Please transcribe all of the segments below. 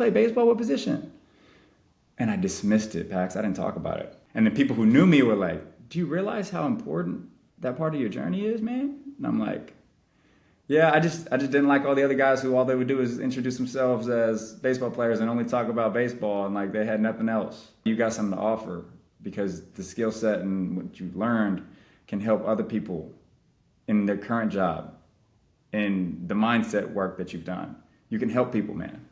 Play baseball? What position? And I dismissed it, Pax. I didn't talk about it. And the people who knew me were like, do you realize how important that part of your journey is, man? And I'm like, yeah, I just didn't like all the other guys who all they would do is introduce themselves as baseball players and only talk about baseball and like they had nothing else. You got something to offer because the skill set and what you learned can help other people in their current job, in the mindset work that you've done. You can help people, man.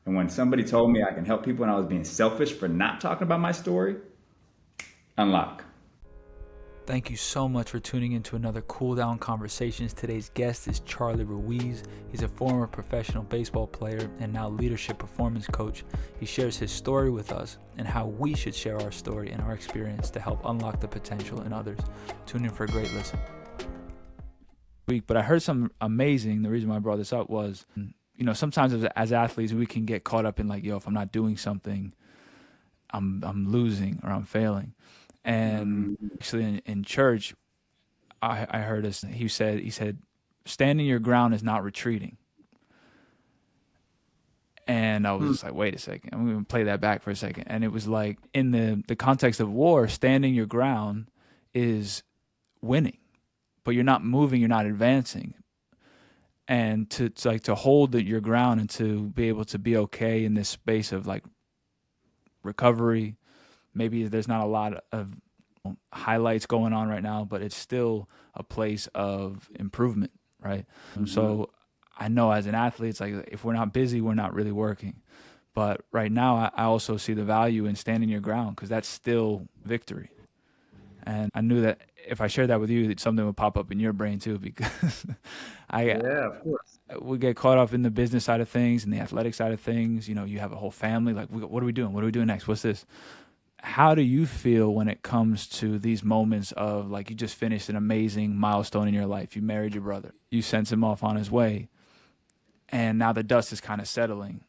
And when somebody told me I can help people and I was being selfish for not talking about my story, unlock. Thank you so much for tuning into another Cool Down Conversations. Today's guest is Charlie Ruiz. He's a former professional baseball player and now leadership performance coach. He shares his story with us and how we should share our story and our experience to help unlock the potential in others. Tune in for a great listen. But I heard something amazing. The reason why I brought this up was, sometimes as athletes, we can get caught up in like, if I'm not doing something, I'm losing or I'm failing. And actually in church, I heard this. He said, standing your ground is not retreating. And I was just like, wait a second. I'm going to play that back for a second. And it was like, in the context of war, standing your ground is winning, but you're not moving, you're not advancing. And to hold your ground and to be able to be okay in this space of like recovery. Maybe there's not a lot of highlights going on right now, but it's still a place of improvement, right? Mm-hmm. So I know as an athlete, it's like if we're not busy, we're not really working. But right now, I also see the value in standing your ground because that's still victory. And I knew that if I shared that with you, that something would pop up in your brain too, because Yeah, of course. we get caught up in the business side of things and the athletic side of things. You have a whole family. Like, what are we doing? What are we doing next? What's this? How do you feel when it comes to these moments of like you just finished an amazing milestone in your life? You married your brother. You sent him off on his way. And now the dust is kind of settling.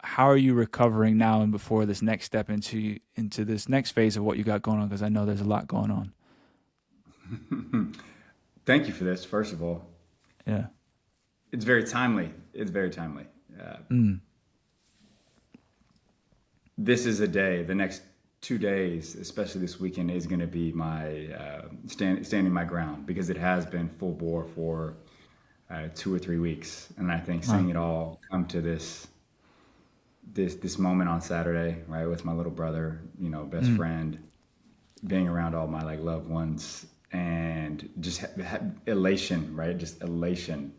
How are you recovering now and before this next step into this next phase of what you got going on? Because I know there's a lot going on. Thank you for this, first of all. Yeah. It's very timely. It's very timely. This is a day, the next 2 days, especially this weekend, is going to be my standing my ground because it has been full bore for 2 or 3 weeks. And I think seeing it all come to this moment on Saturday, right, with my little brother, best friend, being around all my like loved ones and just elation, right? Just elation.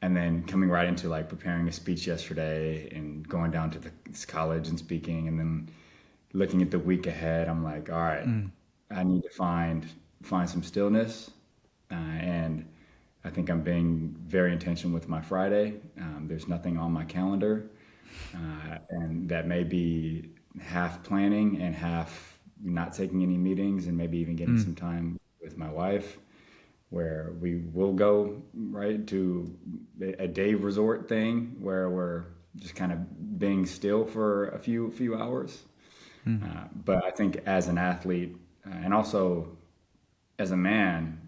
And then coming right into like preparing a speech yesterday and going down to this college and speaking, and then looking at the week ahead, I'm like, all right, I need to find some stillness. And I think I'm being very intentional with my Friday. There's nothing on my calendar. And that may be half planning and half not taking any meetings and maybe even getting some time with my wife, where we will go right to a day resort thing where we're just kind of being still for a few hours. But I think as an athlete and also as a man,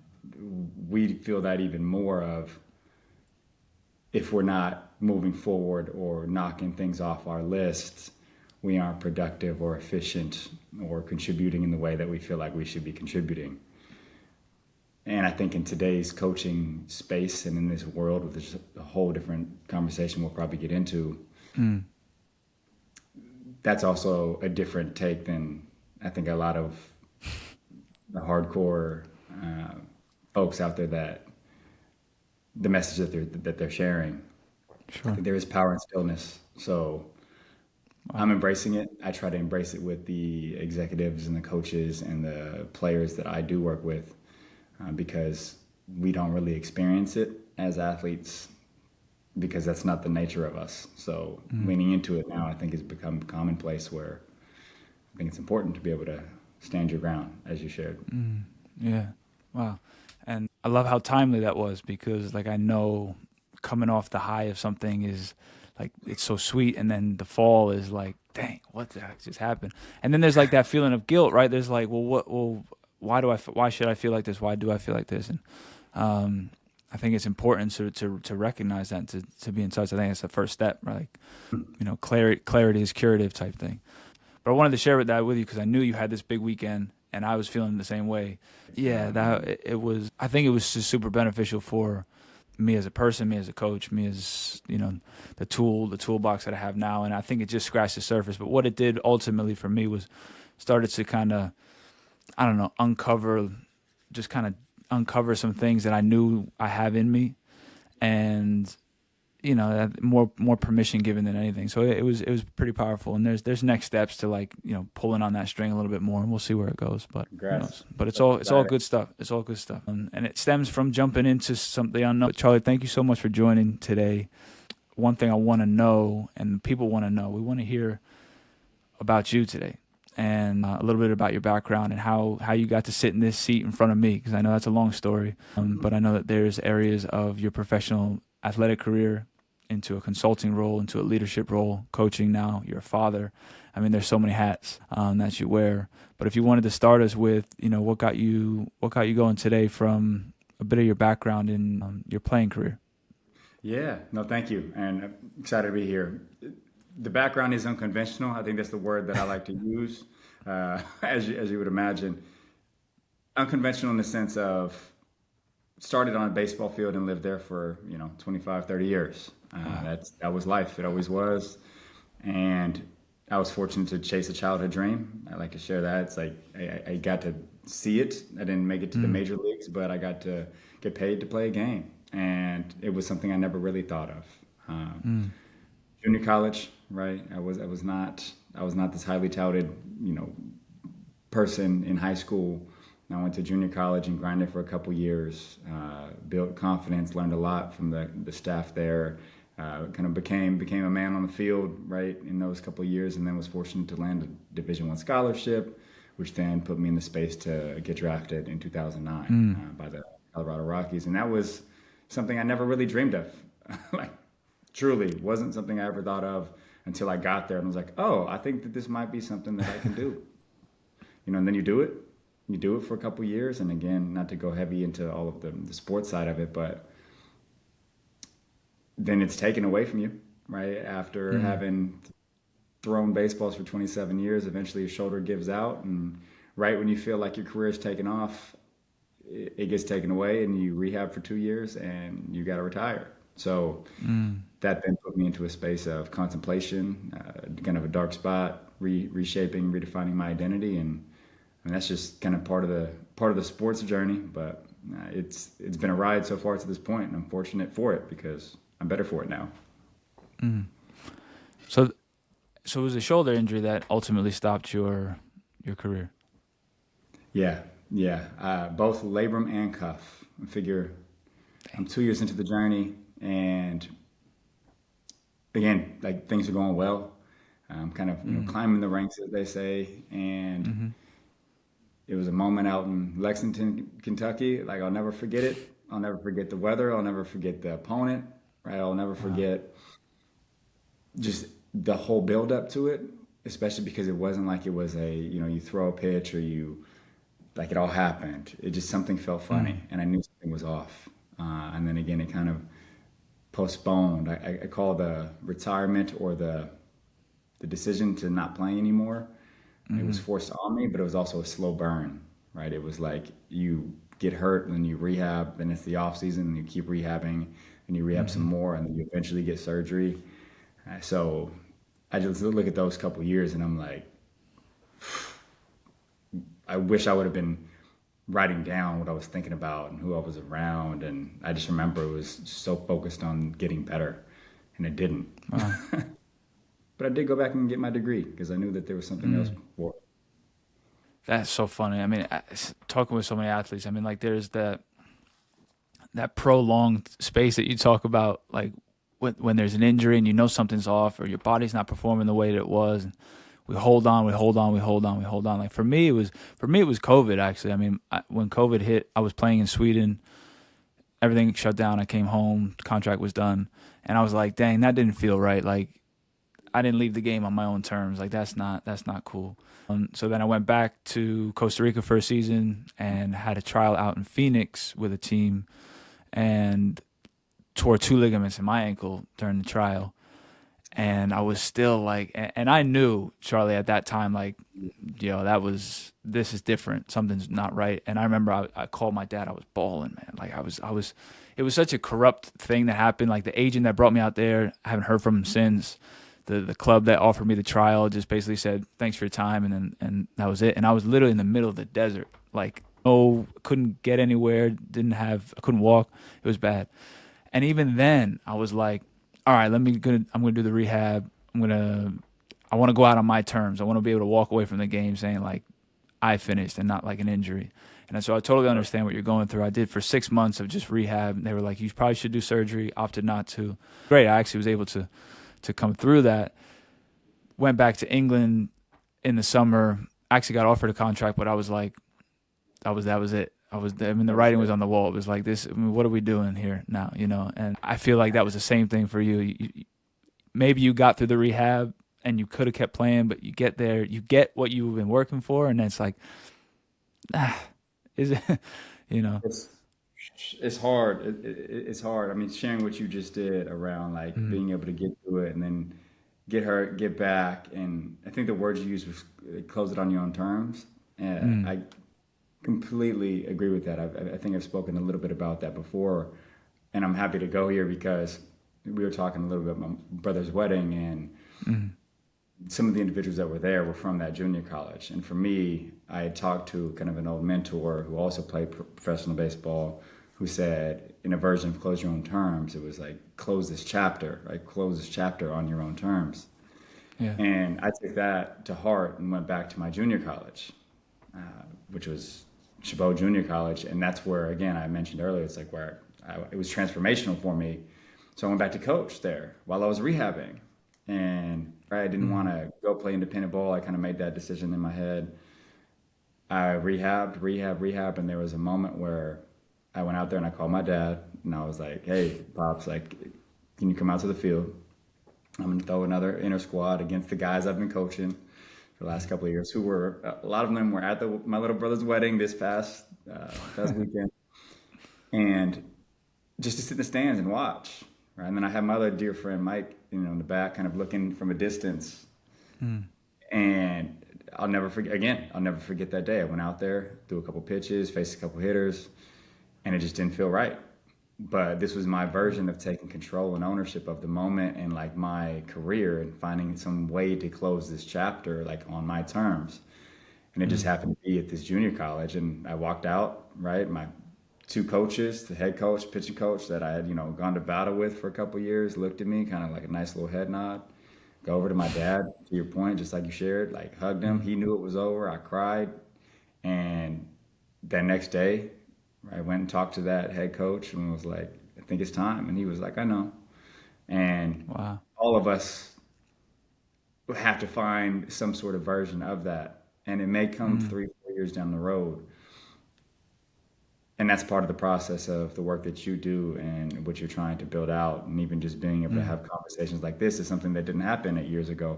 we feel that even more of if we're not moving forward or knocking things off our lists, we aren't productive or efficient or contributing in the way that we feel like we should be contributing. And I think in today's coaching space and in this world, with there's a whole different conversation we'll probably get into, that's also a different take than I think a lot of the hardcore folks out there that the message that they're sharing. Sure. I think there is power in stillness. So I'm embracing it. I try to embrace it with the executives and the coaches and the players that I do work with. Because we don't really experience it as athletes because that's not the nature of us. So leaning into it now, I think, has become commonplace where I think it's important to be able to stand your ground, as you shared. Yeah. Wow. And I love how timely that was because, like, I know coming off the high of something is, like, it's so sweet. And then the fall is like, dang, what the heck just happened? And then there's, like, that feeling of guilt, right? There's, like, why should I feel like this? Why do I feel like this? And I think it's important to recognize that, to be in touch. I think it's the first step, right? Like, clarity is curative type thing. But I wanted to share that with you because I knew you had this big weekend, and I was feeling the same way. Yeah, it was. I think it was just super beneficial for me as a person, me as a coach, me as the toolbox that I have now. And I think it just scratched the surface. But what it did ultimately for me was started to kind of, I don't know, uncover some things that I knew I have in me, and more permission given than anything. So it was pretty powerful. And there's next steps to, like, pulling on that string a little bit more, and we'll see where it goes. But but it's all good stuff. It's all good stuff, and it stems from jumping into something unknown. Charlie, thank you so much for joining today. One thing I want to know, and people want to know, we want to hear about you today, and a little bit about your background and how you got to sit in this seat in front of me, because I know that's a long story. But I know that there's areas of your professional athletic career into a consulting role, into a leadership role, coaching now, you're a father. I mean, there's so many hats that you wear. But if you wanted to start us with, what got you going today from a bit of your background in your playing career? Yeah, no, thank you. And I'm excited to be here. The background is unconventional. I think that's the word that I like to use, as you would imagine. Unconventional in the sense of started on a baseball field and lived there for 25, 30 years. That was life. It always was. And I was fortunate to chase a childhood dream. I like to share that. It's like I got to see it. I didn't make it to the major leagues, but I got to get paid to play a game, and it was something I never really thought of. Junior college, right? I was not this highly touted person in high school. I went to junior college and grinded for a couple years, built confidence, learned a lot from the staff there, kind of became a man on the field, right, in those couple years, and then was fortunate to land a Division I scholarship, which then put me in the space to get drafted in 2009 by the Colorado Rockies. And that was something I never really dreamed of. Like, truly wasn't something I ever thought of until I got there and was like, oh, I think that this might be something that I can do. And then you do it. You do it for a couple years, and again, not to go heavy into all of the sports side of it, but then it's taken away from you, right? After having thrown baseballs for 27 years, eventually your shoulder gives out, and right when you feel like your career is taking off, it gets taken away, and you rehab for 2 years, and you got to retire. So that then put me into a space of contemplation, kind of a dark spot, reshaping, redefining my identity, and that's just kind of part of the sports journey, but it's been a ride so far to this point, and I'm fortunate for it because I'm better for it now. So it was a shoulder injury that ultimately stopped your career. Yeah. Both labrum and cuff. I figure I'm 2 years into the journey, and again, like, things are going well. I'm kind of climbing the ranks, as they say, and it was a moment out in Lexington, Kentucky. Like, I'll never forget it. I'll never forget the weather. I'll never forget the opponent, right? I'll never forget just the whole build up to it, especially because it wasn't like it was you throw a pitch or like it all happened. It just, something felt funny, and I knew something was off. And then again, it kind of postponed. I call the retirement or the decision to not play anymore. It was forced on me, but it was also a slow burn, right? It was like you get hurt and then you rehab, then it's the off season and you keep rehabbing and you rehab some more, and then you eventually get surgery. So I just look at those couple years and I'm like, I wish I would have been writing down what I was thinking about and who I was around. And I just remember it was so focused on getting better, and it didn't. Wow. But I did go back and get my degree because I knew that there was something else for it. That's so funny. I mean, talking with so many athletes, I mean, like, there's that prolonged space that you talk about, like when there's an injury and something's off or your body's not performing the way that it was. And we hold on. Like, for me, it was COVID, actually. I mean, when COVID hit, I was playing in Sweden. Everything shut down. I came home. Contract was done. And I was like, dang, that didn't feel right. Like, I didn't leave the game on my own terms. Like, that's not cool. So then I went back to Costa Rica for a season and had a trial out in Phoenix with a team and tore two ligaments in my ankle during the trial. And I was still like, and I knew, Charlie, at that time, like, this is different. Something's not right. And I remember I called my dad. I was bawling, man. Like it was such a corrupt thing that happened. Like the agent that brought me out there, I haven't heard from him since. The club that offered me the trial just basically said, thanks for your time. And that was it. And I was literally in the middle of the desert. Like, couldn't get anywhere. I couldn't walk. It was bad. And even then I was like, all right, I'm gonna do the rehab. I want to go out on my terms. I want to be able to walk away from the game saying like I finished and not like an injury. And so I totally understand what you're going through. I did for 6 months of just rehab. They were like, you probably should do surgery. Opted not to. Great. I actually was able to come through that. Went back to England in the summer. Actually got offered a contract, but I was like, that was it. The writing was on the wall. It was like this. I mean, what are we doing here now? And I feel like that was the same thing for you. Maybe you got through the rehab and you could have kept playing, but you get there, you get what you've been working for, and it's like, is it? It's it's hard. It's hard. I mean, sharing what you just did around like being able to get through it and then get hurt, get back, and I think the words you used was close it on your own terms. And I completely agree with that. I think I've spoken a little bit about that before, and I'm happy to go here because we were talking a little bit about my brother's wedding, and some of the individuals that were there were from that junior college. And for me, I had talked to kind of an old mentor who also played professional baseball, who said in a version of close your own terms, it was like close this chapter, right? Close this chapter on your own terms. Yeah. And I took that to heart and went back to my junior college, uh, which was Chabot Junior College. And that's where, again, I mentioned earlier, it's like where it was transformational for me. So I went back to coach there while I was rehabbing. And I didn't want to go play independent ball. I kind of made that decision in my head. I rehabbed. And there was a moment where I went out there and I called my dad and I was like, hey, Pops, like, can you come out to the field? I'm going to throw another inter squad against the guys I've been coaching for the last couple of years, who were, a lot of them were at my little brother's wedding this past weekend. And just to sit in the stands and watch. Right. And then I had my other dear friend, Mike, in the back, kind of looking from a distance. And I'll never forget that day. I went out there, threw a couple pitches, faced a couple hitters, and it just didn't feel right. But this was my version of taking control and ownership of the moment and like my career and finding some way to close this chapter like on my terms. And it just happened to be at this junior college. And I walked out, right? My two coaches, the head coach, pitching coach that I had, gone to battle with for a couple of years, looked at me kind of like a nice little head nod. Go over to my dad, to your point, just like you shared, like hugged him. He knew it was over. I cried. And that next day, I went and talked to that head coach and was like, I think it's time. And he was like, I know. And Wow. all of us have to find some sort of version of that. And it may come 3, 4 years down the road. And that's part of the process of the work that you do and what you're trying to build out. And even just being able to have conversations like this is something that didn't happen 8 years ago.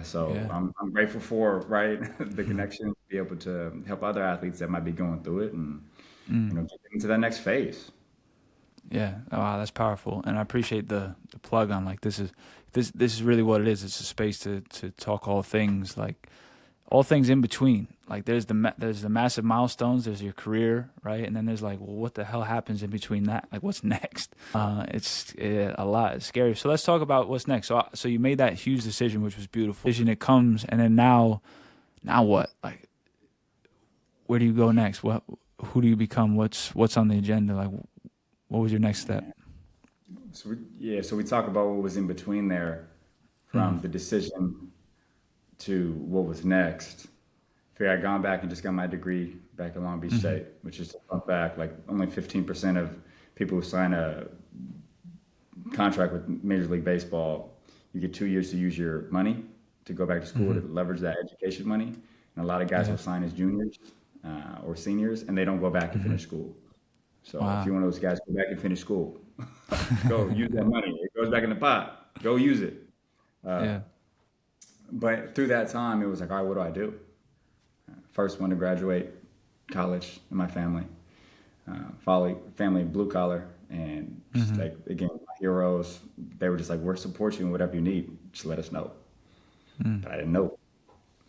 So Yeah. I'm grateful for, right, the connection, to be able to help other athletes that might be going through it and, get them into that next phase. Yeah. Oh, wow, that's powerful. And I appreciate the plug on like this is really what it is. It's a space to talk all things, like all things in between. Like there's the massive milestones, there's your career, right? And then there's like, well, what the hell happens in between that? Like what's next? It's a lot. It's scary. So let's talk about what's next. So you made that huge decision, which was beautiful. Decision, it comes, and then now what? Like, where do you go next? Who do you become? What's on the agenda? Like, what was your next step? So we talk about what was in between there, from the decision to what was next. I had gone back and just got my degree back at Long Beach State, which is a fun fact. Like only 15% of people who sign a contract with Major League Baseball, you get 2 years to use your money to go back to school to leverage that education money. And a lot of guys will sign as juniors or seniors, and they don't go back and finish school. So if you're one of those guys, go back and finish school. Go use that money. It goes back in the pot. Go use it. Yeah. But through that time, it was like, all right, what do I do? First one to graduate college in my family. family blue collar, and just Mm-hmm. like again, my heroes. They were just like, "We'll support you in whatever you need. Just let us know." Mm. But I didn't know.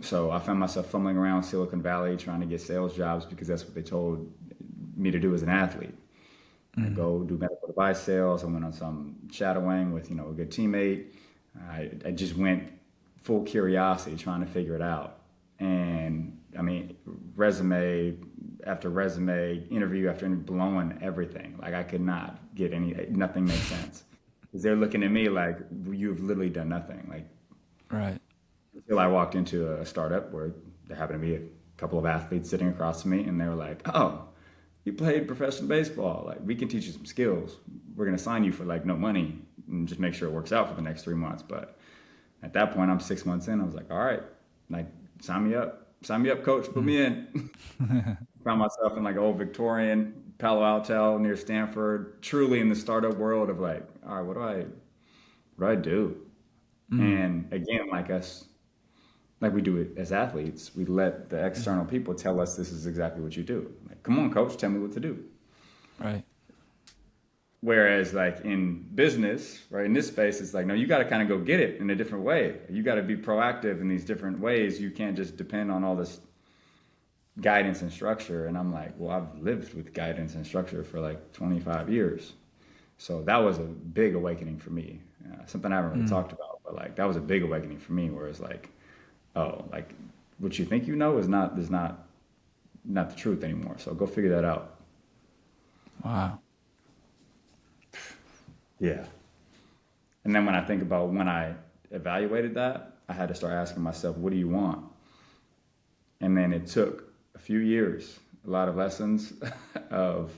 So I found myself fumbling around Silicon Valley trying to get sales jobs because that's what they told me to do as an athlete. I Mm. go do medical device sales. I went on some shadowing with a good teammate. I just went full curiosity trying to figure it out. And I mean, resume after resume, interview after interview, blowing everything. Like I could not get nothing makes sense. Because they're looking at me like you've literally done nothing. Like Right. until I walked into a startup where there happened to be a couple of athletes sitting across from me, and they were like, "Oh, you played professional baseball. Like we can teach you some skills. We're gonna sign you for like no money and just make sure it works out for the next 3 months." But at that point, I'm 6 months in. I was like, "All right, like sign me up, coach. Put Mm. me in." Found myself in like old Victorian Palo Alto near Stanford, truly in the startup world of like, all right, what do I do? Mm. And again, like we do it as athletes, we let the external people tell us this is exactly what you do. Like, come on, coach, tell me what to do. Right. Whereas, like in business, right, in this space, it's like, no, you got to kind of go get it in a different way. You got to be proactive in these different ways. You can't just depend on all this guidance and structure. And I'm like, well, I've lived with guidance and structure for like 25 years. So that was a big awakening for me. Something I haven't really Mm. talked about, but like that was a big awakening for me where it's like, oh, like what you think you know is not the truth anymore. So go figure that out. Wow. Yeah. And then when I think about when I evaluated that, I had to start asking myself, what do you want? And then it took a few years, a lot of lessons of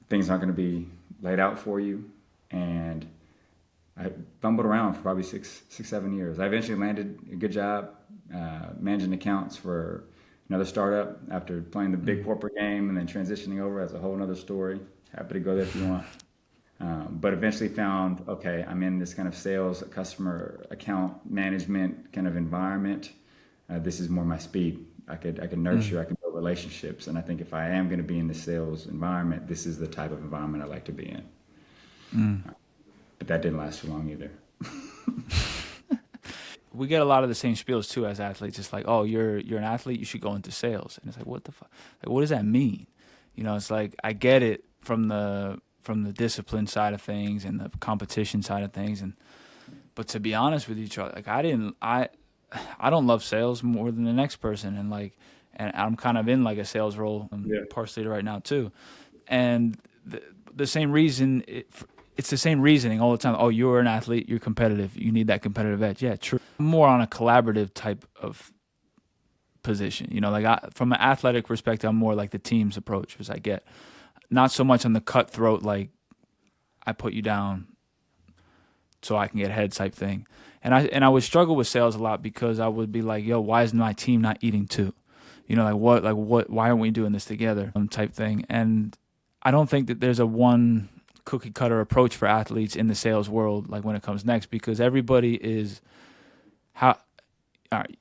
things aren't going to be laid out for you. And I fumbled around for probably 7 years. I eventually landed a good job managing accounts for another startup after playing the big Mm. corporate game and then transitioning over. That's a whole other story. Happy to go there if you want. But eventually found, okay, I'm in this kind of sales, customer account management kind of environment. This is more my speed. I could Mm. nurture, I can build relationships, and I think if I am going to be in the sales environment, this is the type of environment I like to be in. Mm. But that didn't last too long either. We get a lot of the same spiels too as athletes. It's like, oh, you're an athlete, you should go into sales, and it's like, what the fuck? Like, what does that mean? It's like I get it from the discipline side of things and the competition side of things, but to be honest with you, Charlie, like I don't love sales more than the next person, and I'm kind of in like a sales role, Yeah. partially right now too, and the same reason it's the same reasoning all the time. Oh, you're an athlete, you're competitive, you need that competitive edge. Yeah, true. More on a collaborative type of position. From an athletic perspective, I'm more like the team's approach, as I get not so much on the cutthroat, like I put you down so I can get ahead type thing. And I would struggle with sales a lot because I would be like, yo, why is my team not eating too? Why aren't we doing this together? Type thing. And I don't think that there's a one cookie cutter approach for athletes in the sales world, like when it comes next, because everybody is how. All right,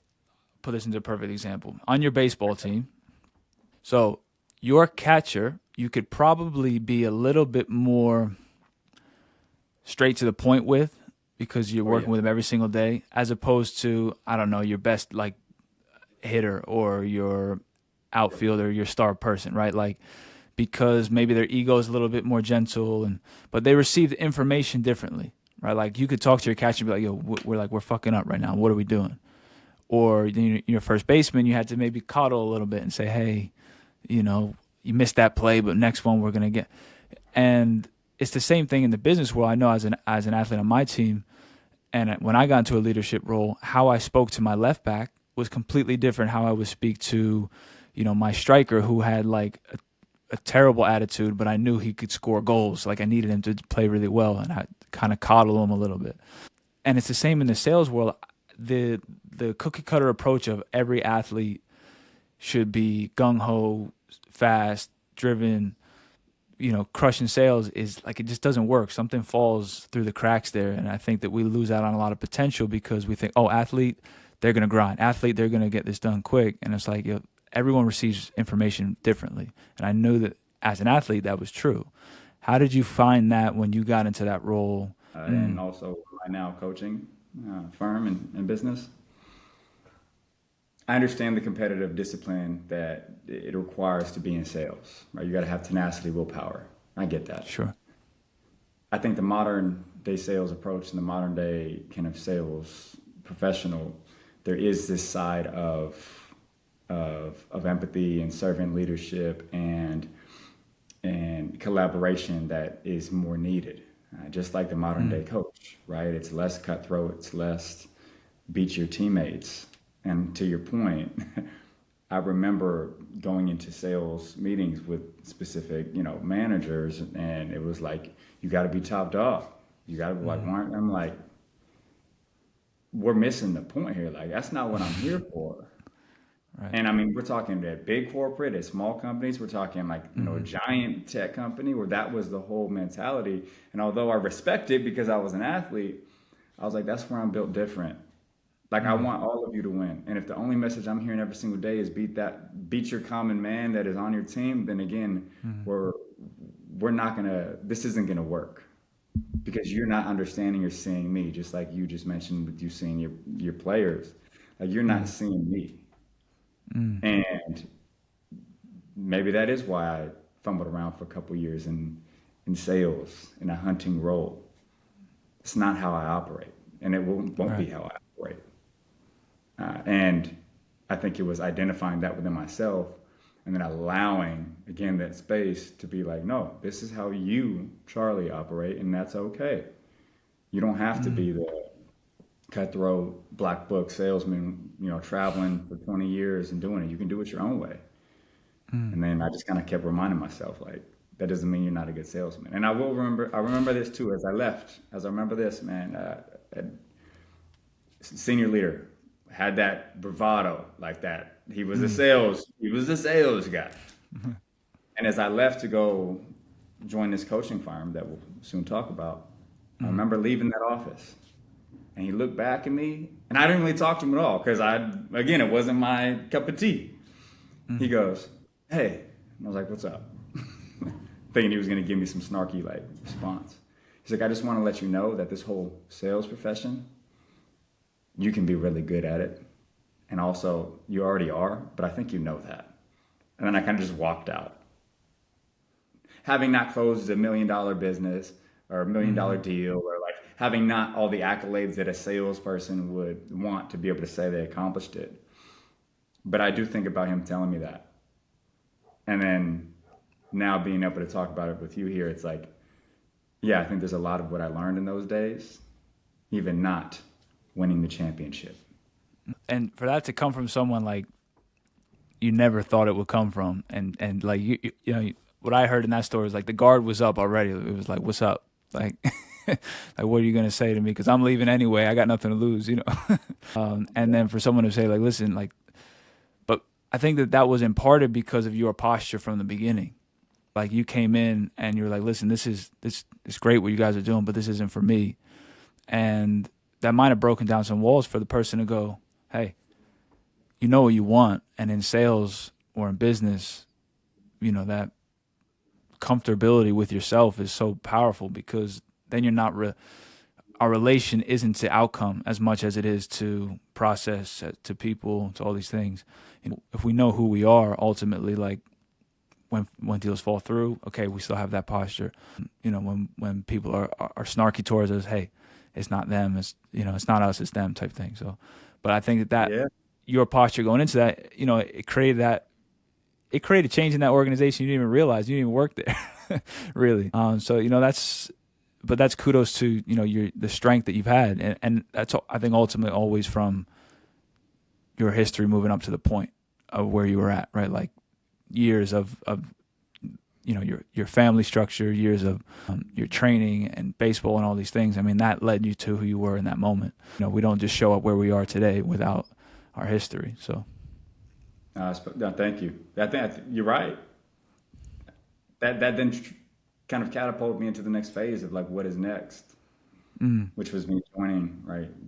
put this into a perfect example on your baseball team. So your catcher, you could probably be a little bit more straight to the point with because you're Oh yeah. working with them every single day, as opposed to, I don't know, your best like hitter or your outfielder, your star person, right? Like, because maybe their ego is a little bit more gentle, but they receive the information differently, right? Like you could talk to your catcher and be like, "Yo, we're fucking up right now. What are we doing?" Or your first baseman, you had to maybe coddle a little bit and say, "Hey, you missed that play, but next one we're gonna get." And it's the same thing in the business world. I know as an athlete on my team, and when I got into a leadership role, how I spoke to my left back was completely different. How I would speak to, my striker who had like a terrible attitude, but I knew he could score goals. Like I needed him to play really well, and I kind of coddle him a little bit. And it's the same in the sales world. The cookie cutter approach of every athlete should be gung ho, fast, driven, crushing sales is like it just doesn't work. Something falls through the cracks there, and I think that we lose out on a lot of potential because we think, oh, athlete, they're gonna grind. Athlete, they're gonna get this done quick, and it's like everyone receives information differently, and I know that as an athlete, that was true. How did you find that when you got into that role? And also my now coaching firm and business. I understand the competitive discipline that it requires to be in sales, right? You got to have tenacity, willpower. I get that. Sure. I think the modern day sales approach and the modern day kind of sales professional, there is this side of empathy and servant leadership and collaboration that is more needed. Just like the modern day coach, right? It's less cutthroat, it's less beat your teammates. And to your point, I remember going into sales meetings with specific, managers, and it was like, you got to be top dog. You got to be like, I'm like, we're missing the point here. Like, that's not what I'm here for. Right. And I mean, we're talking at big corporate, at small companies. We're talking like, a giant tech company where that was the whole mentality. And although I respect it because I was an athlete, I was like, that's where I'm built different. Like I want all of you to win. And if the only message I'm hearing every single day is beat your common man that is on your team, then again, we're not gonna, this isn't gonna work because you're not understanding or seeing me, just like you just mentioned with you seeing your players. Like you're not seeing me. And maybe that is why I fumbled around for a couple years in sales, in a hunting role. It's not how I operate, and it won't be Right. how I operate. And I think it was identifying that within myself and then allowing, again, that space to be like, no, this is how you, Charlie, operate, and that's okay. You don't have to be the cutthroat black book salesman, traveling for 20 years and doing it. You can do it your own way. And then I just kind of kept reminding myself, like, that doesn't mean you're not a good salesman. And I remember this too, as I remember this, man, senior leader had that bravado like that. He was a sales guy. And as I left to go join this coaching firm that we'll soon talk about, I remember leaving that office. And he looked back at me, and I didn't really talk to him at all because again, it wasn't my cup of tea. He goes, "Hey," and I was like, "What's up?" Thinking he was going to give me some snarky like response. He's like, "I just want to let you know that this whole sales profession, you can be really good at it, and also you already are, but I think you know that." And then I kind of just walked out, having not closed $1 million business or $1 million deal, or like having not all the accolades that a salesperson would want to be able to say they accomplished it. But I do think about him telling me that. And then now being able to talk about it with you here, it's like, yeah, I think there's a lot of what I learned in those days, even not winning the championship. And for that to come from someone like you never thought it would come from, and like you know what I heard in that story is like the guard was up already. It was like, "What's up?" Like, like what are you gonna say to me? Because I'm leaving anyway. I got nothing to lose, And then for someone to say like, "Listen," like, but I think that was imparted because of your posture from the beginning. Like you came in and you were like, "Listen, this is great what you guys are doing, but this isn't for me," and that might have broken down some walls for the person to go, "Hey, you know what you want," and in sales or in business, that comfortability with yourself is so powerful because then you're not our relation isn't to outcome as much as it is to process, to people, to all these things. If we know who we are ultimately, like when deals fall through, okay, we still have that posture. When people are snarky towards us, hey, it's not them, it's not us, it's them type thing. So, but I think that Yeah. your posture going into that, it created change in that organization. You didn't even realize, you didn't even work there, really. So that's kudos to the strength that you've had, and that's, I think, ultimately always from your history moving up to the point of where you were at, right? Like years of your family structure, years of your training and baseball and all these things. I mean, that led you to who you were in that moment. We don't just show up where we are today without our history. So. No, thank you. I think you're right. That then kind of catapulted me into the next phase of like what is next, which was me joining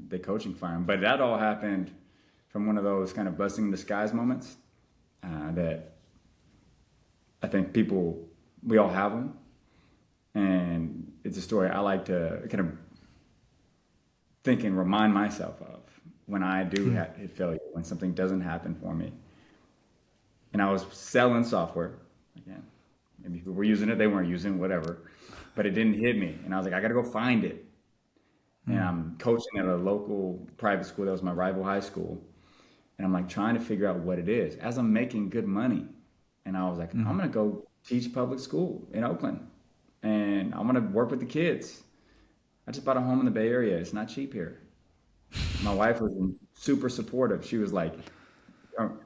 the coaching firm. But that all happened from one of those kind of blessing in disguise moments that I think people We all have them, and it's a story I like to kind of think and remind myself of when I do hit failure, when something doesn't happen for me. And I was selling software again. Maybe people were using it, they weren't using it, whatever. But it didn't hit me. And I was like, I gotta go find it. And I'm coaching at a local private school that was my rival high school. And I'm like trying to figure out what it is as I'm making good money. And I was like, I'm gonna go teach public school in Oakland. And I'm gonna work with the kids. I just bought a home in the Bay Area. It's not cheap here. My wife was super supportive. She was like,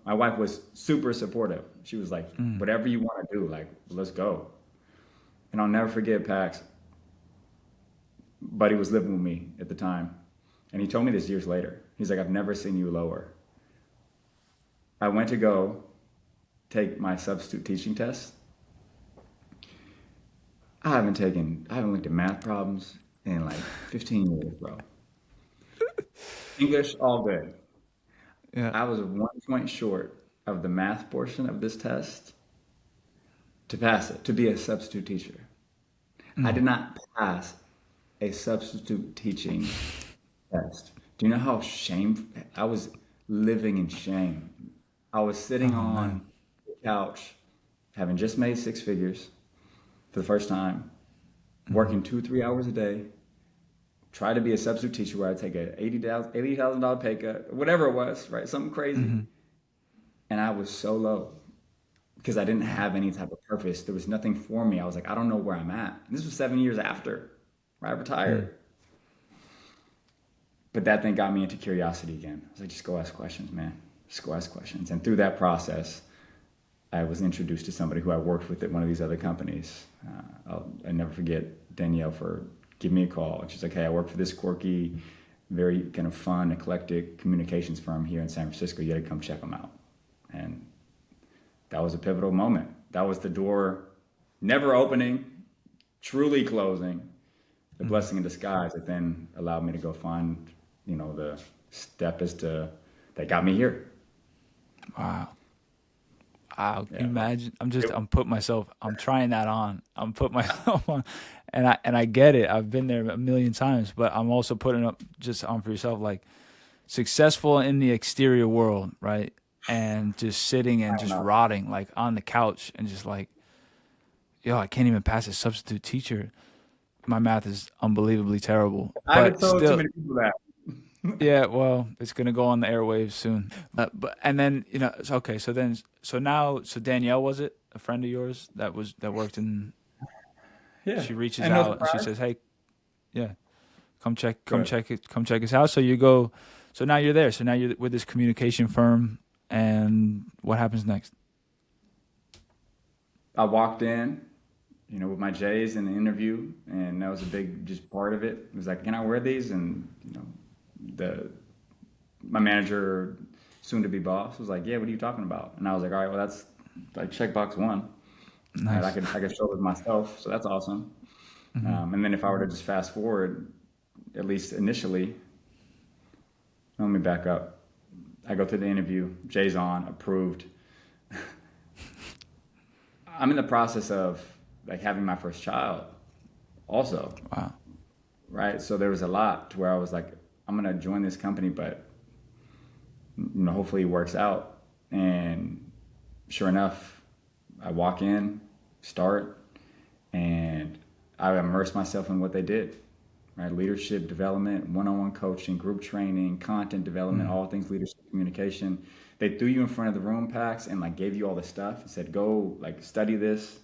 my wife was super supportive. She was like, whatever you want to do, like, let's go. And I'll never forget Pax. Buddy was living with me at the time. And he told me this years later. He's like, I've never seen you lower. I went to go take my substitute teaching test. I haven't looked at math problems in like 15 years, bro. English, all good. Yeah. I was 1 point short of the math portion of this test to pass it, to be a substitute teacher. I did not pass a substitute teaching test. Do you know how shame I was living in shame? I was sitting Oh on man. the couch, having just made 6 figures for the first time, working 2, 3 hours a day, try to be a substitute teacher where I take a $80,000 pay cut, whatever it was, right? Something crazy. And I was so low because I didn't have any type of purpose. There was nothing for me. I was like, I don't know where I'm at. And this was 7 years after I retired. But that thing got me into curiosity again. I was like, just go ask questions, man. Just go ask questions. And through that process, I was introduced to somebody who I worked with at one of these other companies. I never forget Danielle for giving me a call. And she's like, hey, I work for this quirky, very kind of fun, eclectic communications firm here in San Francisco. You got to come check them out. And that was a pivotal moment. That was the door never opening, truly closing, the blessing in disguise that then allowed me to go find, the step that got me here. Wow. Wow. Can you Yeah. imagine? I'm trying that on. I'm putting myself on, and I get it. I've been there a million times, but I'm also putting up just on for yourself, like successful in the exterior world, right? And just sitting and I don't just know. rotting like on the couch and just like, yo, I can't even pass a substitute teacher. My math is unbelievably terrible, I haven't but told too still, many people that. yeah, well, it's gonna go on the airwaves soon. But and then okay. So Danielle, was it a friend of yours that worked in? Yeah. She reaches And no out and she surprise. says, "Hey, yeah, come check, come Good. check it, come check us out." So you go. So now you're there. So now you're with this communication firm, and what happens next? I walked in, with my J's in the interview, and that was a big just part of it. It was like, can I wear these? And the my manager, soon to be boss, was like, yeah, what are you talking about? And I was like, all right, well that's like checkbox one. Right, I Nice. could I could show it myself, so that's awesome. And then if I were to just fast forward, at least initially, let me back up. I go through the interview, Jay's on, approved. I'm in the process of like having my first child also, Wow. right? So there was a lot to where I was like, I'm gonna join this company, but hopefully it works out. And sure enough, I walk in, start, and I immerse myself in what they did, right? Leadership development, one-on-one coaching, group training, content development, all things leadership communication. They threw you in front of the room, Pax, and like gave you all the stuff and said, go like study this.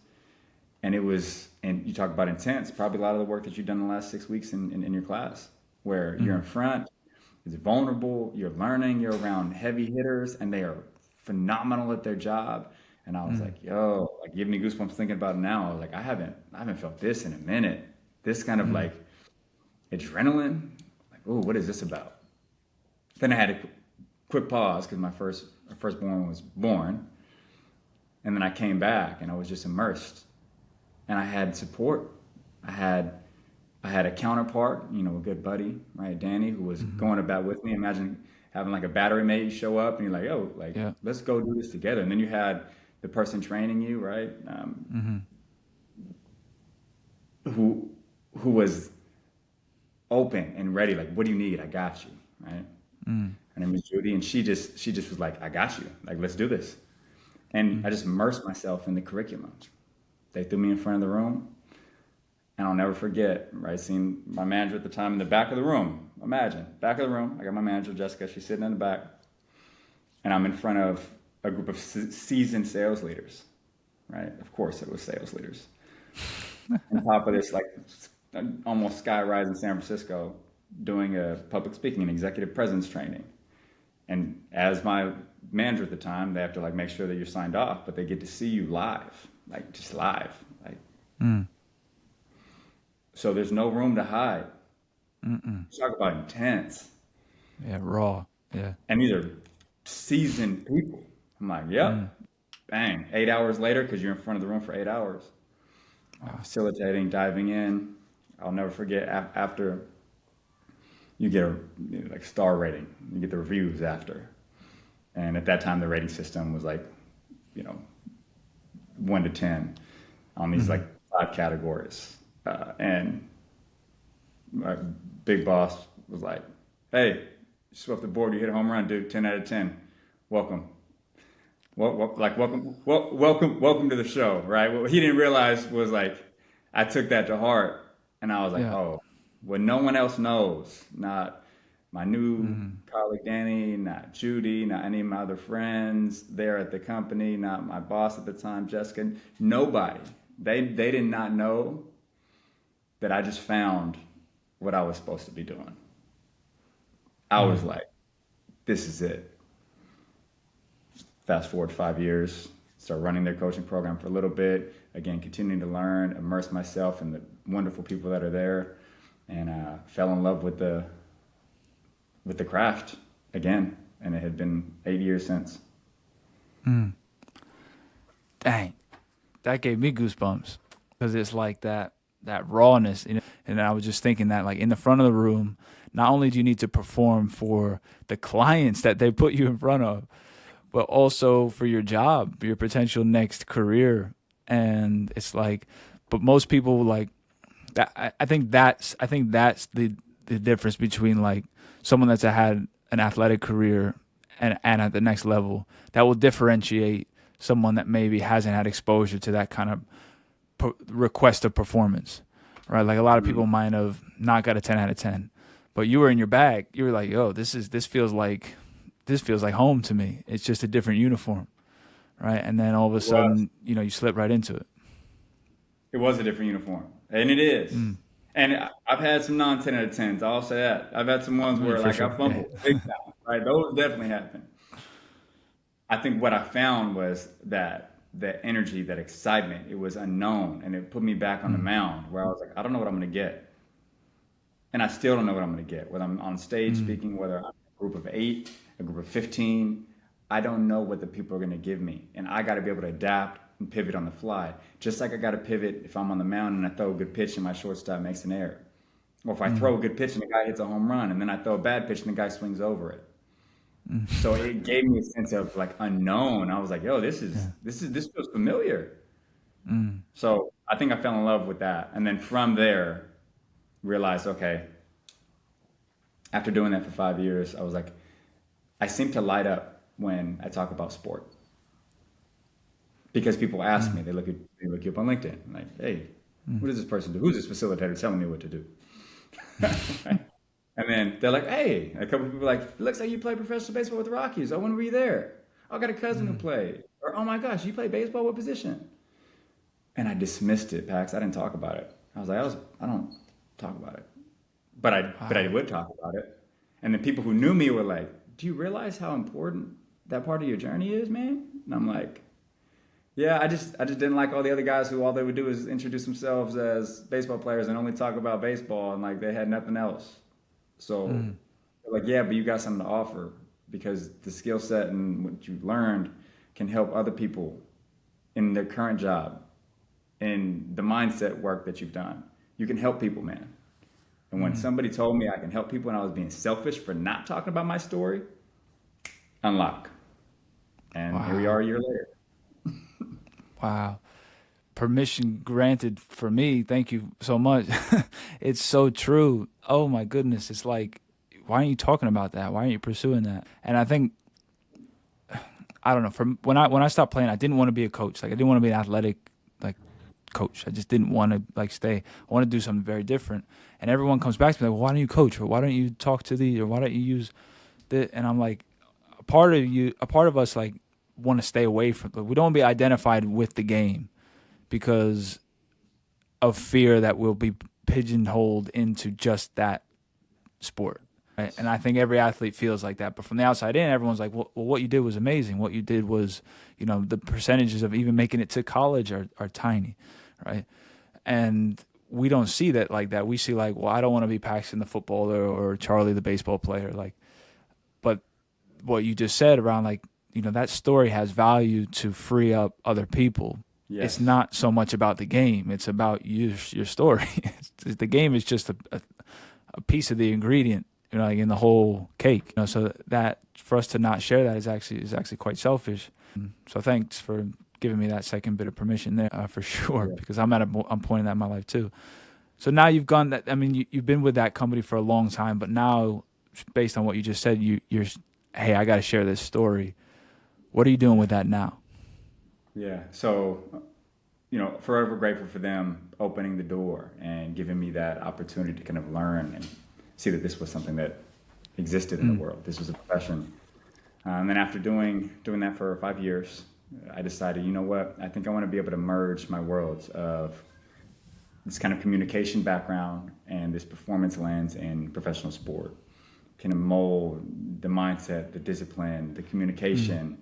And and you talk about intense, probably a lot of the work that you've done in the last 6 weeks in your class, where you're in front, it's vulnerable, you're learning, you're around heavy hitters, and they are phenomenal at their job. And I was like, yo, like give me goosebumps thinking about it now. I was like, I haven't felt this in a minute. This kind of like adrenaline, like, oh, what is this about? Then I had a quick pause because my firstborn was born, and then I came back and I was just immersed, and I had support. I had I had a counterpart, a good buddy, right, Danny, who was going to bat with me. Imagine having like a battery mate show up and you're like, oh, like Yeah. let's go do this together. And then you had the person training you, right? who was open and ready. Like, what do you need? I got you. Right. Her name is Judy, and she just was like, I got you. Like, let's do this. And I just immersed myself in the curriculum. They threw me in front of the room, and I'll never forget, right, seeing my manager at the time in the back of the room. Imagine, back of the room. I got my manager, Jessica. She's sitting in the back, and I'm in front of a group of seasoned sales leaders, right? Of course, it was sales leaders. On top of this, like almost sky rise in San Francisco, doing a public speaking and executive presence training. And as my manager at the time, they have to like make sure that you're signed off, but they get to see you live, like just live, like. So there's no room to hide. Talk about intense. Yeah, raw. Yeah. And these are seasoned people. I'm like, yep, bang. 8 hours later, because you're in front of the room for 8 hours, facilitating, diving in. I'll never forget after you get a like star rating, you get the reviews after. And at that time, the rating system was like, 1 to 10 on these like 5 categories. And my big boss was like, hey, you swept the board, you hit a home run, dude, 10 out of 10. Welcome. Welcome to the show, right? What he didn't realize was like, I took that to heart, and I was like, Yeah. oh, what no one else knows, not my new colleague Danny, not Judy, not any of my other friends there at the company, not my boss at the time, Jessica, nobody. They did not know that I just found what I was supposed to be doing. I was like, this is it. Fast forward 5 years, start running their coaching program for a little bit. Again, continuing to learn, immerse myself in the wonderful people that are there, and fell in love with the craft again. And it had been 8 years since. Dang, that gave me goosebumps because it's like that rawness, And I was just thinking that like in the front of the room, not only do you need to perform for the clients that they put you in front of, but also for your job, your potential next career. And it's like, but most people like that. I think that's the difference between like someone that's had an athletic career and at the next level that will differentiate someone that maybe hasn't had exposure to that kind of request of performance, right? Like a lot of people might have not got a 10 out of 10, but you were in your bag. You were like, yo, this feels like home to me. It's just a different uniform, right? And then all of a sudden, you slip right into it. It was a different uniform, and it is. And I've had some non-10 out of 10s. I'll say that. I've had some ones where For like sure. I fumbled big time, right? Those definitely happen. I think what I found was that the energy, that excitement, it was unknown, and it put me back on the mound where I was like, I don't know what I'm going to get, and I still don't know what I'm going to get. Whether I'm on stage speaking, whether I'm a group of 8, a group of 15, I don't know what the people are going to give me, and I got to be able to adapt and pivot on the fly. Just like I got to pivot if I'm on the mound and I throw a good pitch and my shortstop makes an error, or if I throw a good pitch and the guy hits a home run, and then I throw a bad pitch and the guy swings over it. So it gave me a sense of like unknown. I was like, yo, this feels familiar. So I think I fell in love with that. And then from there, realized, okay, after doing that for 5 years, I was like, I seem to light up when I talk about sport. Because people ask me, they look you up on LinkedIn, like, hey, what does this person do? Who's this facilitator telling me what to do? And then they're like, hey, a couple of people are like, it looks like you play professional baseball with the Rockies. Oh, when were you there? Oh, I got a cousin who played. Or, oh my gosh, you play baseball? What position? And I dismissed it, Pax. I didn't talk about it. I was like, I don't talk about it. But I would talk about it. And the people who knew me were like, do you realize how important that part of your journey is, man? And I'm like, yeah, I just didn't like all the other guys who all they would do is introduce themselves as baseball players and only talk about baseball, and like they had nothing else. So they're like, yeah, but you got something to offer, because the skill set and what you learned can help other people in their current job, in the mindset work that you've done. You can help people, man. And when somebody told me I can help people and I was being selfish for not talking about my story, unlock. And here we are a year later. Wow. permission granted for me. Thank you so much. It's so true. Oh my goodness. It's like, why aren't you talking about that? Why aren't you pursuing that? And I think, I don't know, from when I stopped playing, I didn't want to be a coach. Like I didn't want to be an athletic like coach. I just didn't want to like stay. I want to do something very different. And everyone comes back to me like, well, why don't you coach? Or why don't you talk to these? Or why don't you use this? And I'm like, a part of us like want to stay away from, we don't want to be identified with the game because of fear that we'll be pigeonholed into just that sport. Right? And I think every athlete feels like that. But from the outside in, everyone's like, well, what you did was amazing. What you did was, the percentages of even making it to college are tiny, right? And we don't see that like that. We see like, well, I don't want to be Paxton the footballer or Charlie the baseball player. Like, but what you just said around like, that story has value to free up other people. Yes. It's not so much about the game. It's about your story. The game is just a piece of the ingredient, like in the whole cake. So that for us to not share that is actually quite selfish. So thanks for giving me that second bit of permission there, for sure, yeah. Because I'm point in that in my life too. So now you've gone that. I mean, you've been with that company for a long time, but now, based on what you just said, you're, hey, I got to share this story. What are you doing with that now? Yeah. So, forever grateful for them opening the door and giving me that opportunity to kind of learn and see that this was something that existed in the world. This was a profession. And then after doing that for 5 years, I decided, you know what? I think I want to be able to merge my worlds of this kind of communication background and this performance lens in professional sport. Kind of mold the mindset, the discipline, the communication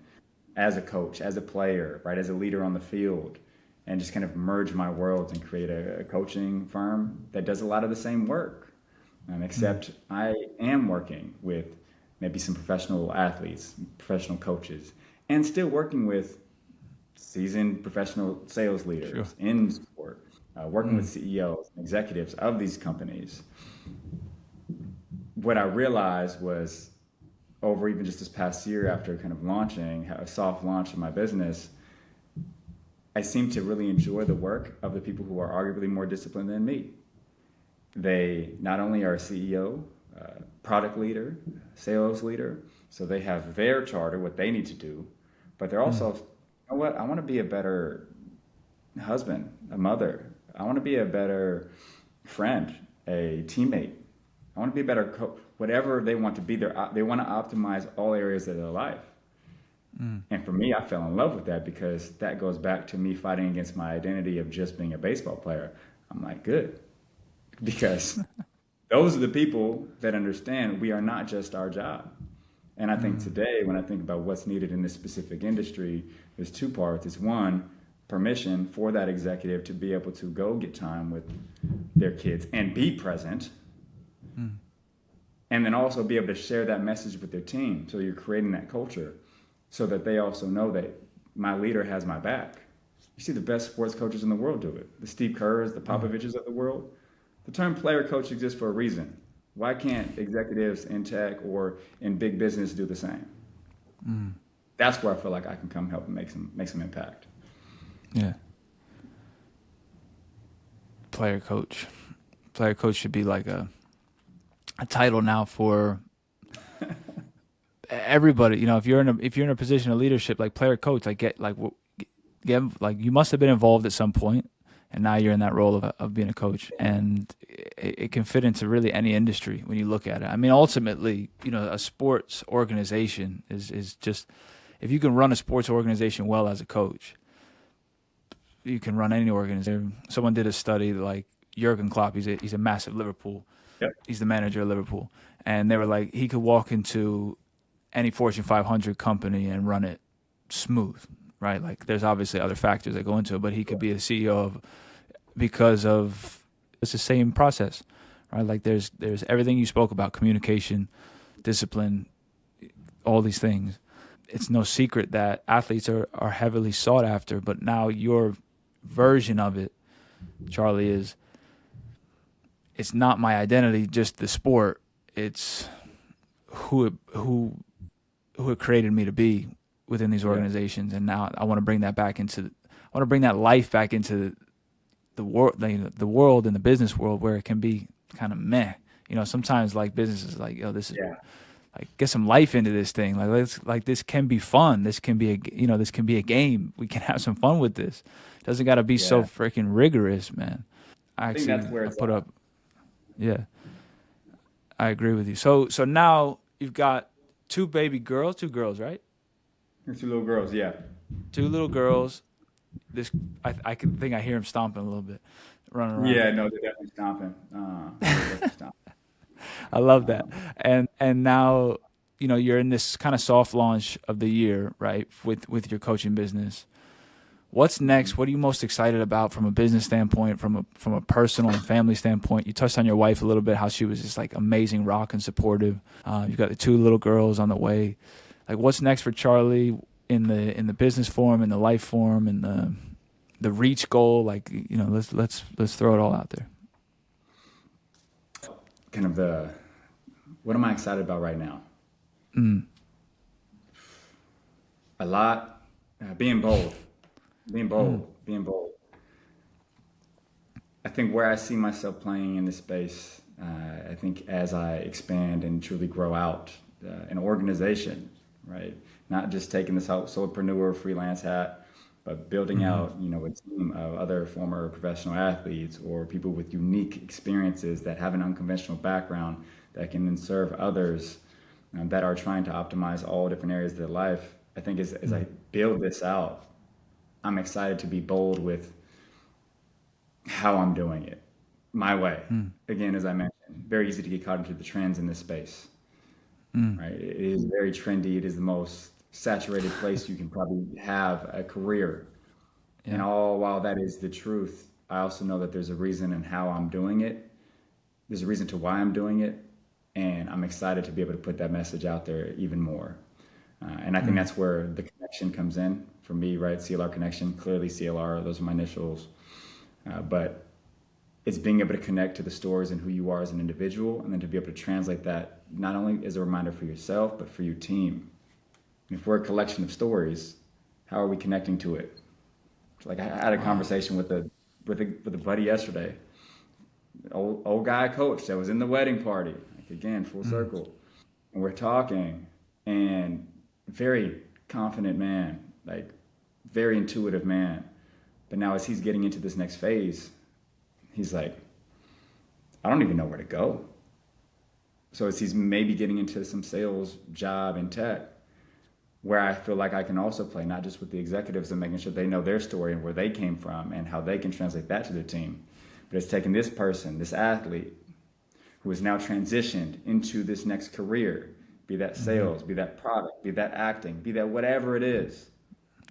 as a coach, as a player, right, as a leader on the field, and just kind of merge my worlds and create a coaching firm that does a lot of the same work. Except I am working with maybe some professional athletes, professional coaches, and still working with seasoned professional sales leaders in sport, working with CEOs and executives of these companies. What I realized was, over even just this past year, after kind of launching a soft launch of my business, I seem to really enjoy the work of the people who are arguably more disciplined than me. They not only are a CEO, product leader, sales leader, so they have their charter, what they need to do, but they're also, you know what, I want to be a better husband, a mother. I want to be a better friend, a teammate. I want to be a better coach. Whatever they want to be, they want to optimize all areas of their life. And for me, I fell in love with that because that goes back to me fighting against my identity of just being a baseball player. I'm like, good. Because those are the people that understand we are not just our job. And I think today, when I think about what's needed in this specific industry, there's two parts. It's one, permission for that executive to be able to go get time with their kids and be present. And then also be able to share that message with their team. So you're creating that culture so that they also know that my leader has my back. You see the best sports coaches in the world do it. The Steve Kerrs, the Popoviches of the world. The term player coach exists for a reason. Why can't executives in tech or in big business do the same? That's where I feel like I can come help and make some impact. Yeah. Player coach. Player coach should be like a title now for everybody. If you're in a position of leadership, like player coach, like get you must have been involved at some point, and now you're in that role of being a coach, and it can fit into really any industry when you look at it. I mean, ultimately, a sports organization is just, if you can run a sports organization well as a coach, you can run any organization. Someone did a study like Jurgen Klopp. He's a massive Liverpool. Yep. He's the manager of Liverpool, and they were like, he could walk into any Fortune 500 company and run it smooth, right? Like, there's obviously other factors that go into it, but he could be a CEO because of it's the same process, right? Like, there's everything you spoke about: communication, discipline, all these things. It's no secret that athletes are heavily sought after, but now your version of it, Charlie, is, it's not my identity, just the sport. It's who it created me to be within these organizations. And now I want to bring that back into, want to bring that life back into the world, the world and the business world where it can be kind of meh. Sometimes like business is like, yo, this is Yeah. like get some life into this thing. This can be fun. This can be this can be a game. We can have some fun with this. It doesn't got to be so Yeah. freaking rigorous, man. I think that's where I it's put at. up. Yeah, I agree with you. So now you've got two girls, right? There's two little girls. Yeah. Two little girls. This I can think I hear them stomping a little bit, running around. Yeah. No, they're definitely stomping. They're definitely stomping. I love that. Um, And now, you're in this kind of soft launch of the year, right? With your coaching business. What's next? What are you most excited about from a business standpoint, from a personal and family standpoint? You touched on your wife a little bit, how she was just like amazing, rock and supportive. You've got the two little girls on the way. Like, what's next for Charlie in the business form, in the life form, and the reach goal? Like, let's throw it all out there. kind of what am I excited about right now? A lot. Being bold. Being bold. Being bold. I think where I see myself playing in this space, I think as I expand and truly grow out an organization, right? Not just taking this solopreneur freelance hat, but building out, a team of other former professional athletes or people with unique experiences that have an unconventional background that can then serve others that are trying to optimize all different areas of their life. I think as I build this out, I'm excited to be bold with how I'm doing it, my way. Again, as I mentioned, very easy to get caught into the trends in this space, right? It is very trendy. It is the most saturated place you can probably have a career. And Yeah. all while that is the truth, I also know that there's a reason in how I'm doing it. There's a reason to why I'm doing it. And I'm excited to be able to put that message out there even more. And I think that's where the connection comes in for me, right? CLR connection, clearly CLR, those are my initials. But it's being able to connect to the stories and who you are as an individual, and then to be able to translate that not only as a reminder for yourself, but for your team. And if we're a collection of stories, how are we connecting to it? Like I had a conversation with a buddy yesterday, old guy coach that was in the wedding party. Like again, full circle, and we're talking, and very confident man, like very intuitive man. But now as he's getting into this next phase, he's like, I don't even know where to go. So as he's maybe getting into some sales job in tech, where I feel like I can also play, not just with the executives and making sure they know their story and where they came from and how they can translate that to their team. But it's taking this person, this athlete, who has now transitioned into this next career, be that sales, be that product, be that acting, be that whatever it is,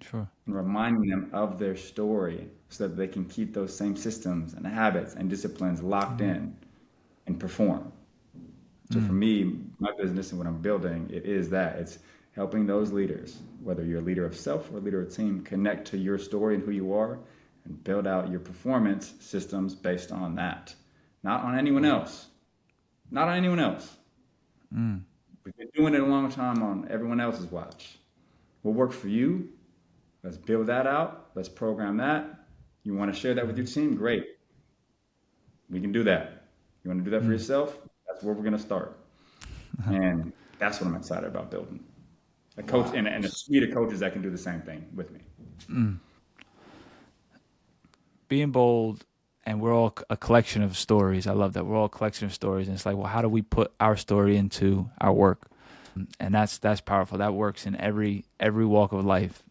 Sure. and reminding them of their story so that they can keep those same systems and habits and disciplines locked in and perform. So for me, my business and what I'm building, it is that. It's helping those leaders, whether you're a leader of self or a leader of team, connect to your story and who you are and build out your performance systems based on that. Not on anyone else. Not on anyone else. We've been doing it a long time on everyone else's watch. What works for you? Let's build that out. Let's program that. You want to share that with your team? Great. We can do that. You want to do that for yourself? That's where we're going to start. And that's what I'm excited about building. A coach and a suite of coaches that can do the same thing with me. Being bold, and we're all a collection of stories. I love that. We're all a collection of stories. And it's like, well, how do we put our story into our work? And that's powerful. That works in every walk of life.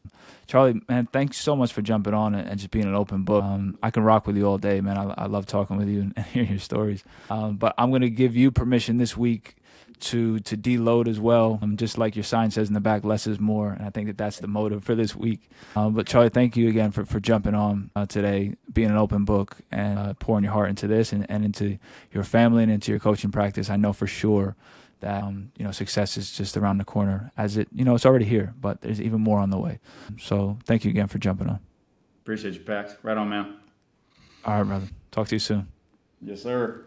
Charlie, man, thanks so much for jumping on and just being an open book. I can rock with you all day, man. I love talking with you and hearing your stories. But I'm going to give you permission this week to deload as well. Just like your sign says in the back, less is more. And I think that's the motive for this week. But Charlie, thank you again for jumping on today, being an open book and pouring your heart into this and into your family and into your coaching practice. I know for sure that success is just around the corner, as it's already here, but there's even more on the way. So thank you again for jumping on. Appreciate you, Pax. Right on, man. All right, brother. Talk to you soon. Yes, sir.